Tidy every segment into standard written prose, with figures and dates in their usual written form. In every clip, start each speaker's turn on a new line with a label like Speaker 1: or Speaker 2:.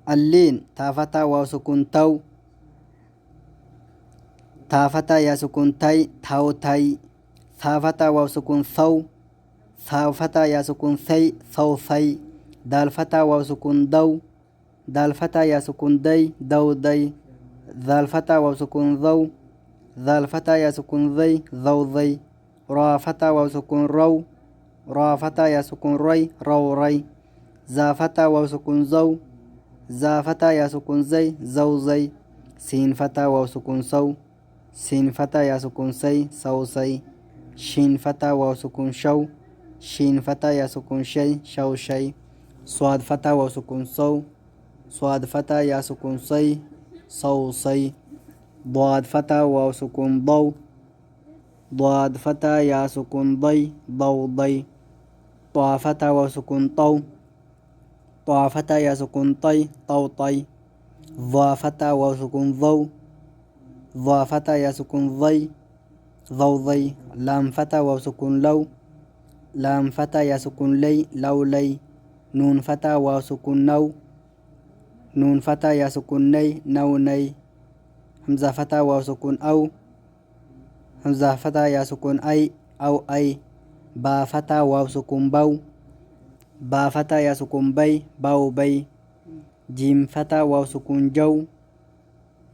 Speaker 1: اللين تا فتح واو سكون تو تا فتح يا سكون تاي تاو تاي ثا فتح واو سكون ثو ثا فتح يا سكون ثي ثو ثي دال فتح واو سكون دو دال فتح يا سكون دي دو دي ذال فتح واو سكون ذو ذال فتح يا سكون ذي ذو ذي را فتح واو سكون رو را فتح يا سكون ري رو ري زا فتح واو سكون زو زا فتح يا سكون زي زو زي سين فتح واو سكون سو سين فتح يا سكون سي سو سي شين فتح واو سكون شو شين فتح يا سكون شي شو شي صاد فتح واو سكون سو صاد فتح يا سكون سي صو صي ضاد فتح واو سكون ضو ضاد فتح يا سكون ضي ضو ضي طا فتح واو سكون طو طا فتح يا سكون طي طو طي ضا فتح واو سكون ضو ضا فتح يا سكون ضي ضو ضي لام فتح واو سكون لو لام فتح يا سكون لي لو لي نون فتح واو سكون نو نون فتح يا سكون ني نو ني همزة فتح واو سكون أو همزة فتح يا سكون أي أو أي با فتح واو سكون بو با فتح يا سكون بي بو بي جيم فتح واو سكون جو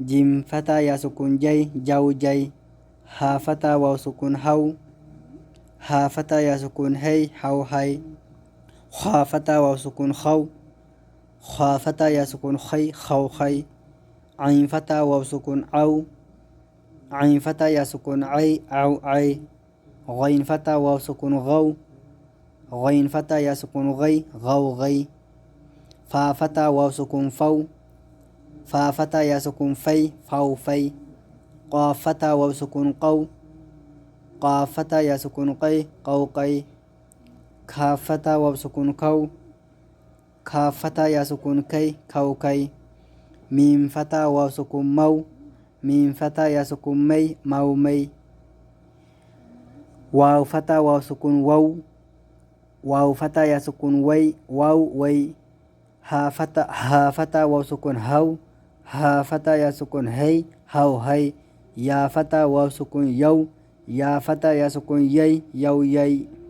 Speaker 1: جيم فتح يا سكون جي جو جي ها فتح واو سكون هو ها فتح يا سكون هي هو هي خا فتح واو سكون خو خا فتح يا سكون خي خو خي عين فتح واو سكون عو عين فتح يا سكون عي عو عي غين فتح واو سكون غو غين فتح يا سكون غي غو غي فا فتح واو سكون فو فا فتح يا سكون في فو في قاف فتح واو سكون قو قاف فتح يا سكون قي قو قي كاف فتح واو سكون كو كاف فتح يا سكون كي كو كي ميم فتح واو سكون مو ميم فتح يا سكون مي مو مي واو فتح واو سكون وو واو فتح يا سكون وي واو وي ها فتح واو سكون هو ها فتح يا سكون هي هو هي يا فتح واو سكون يو يا فتح يا سكون يي يو يي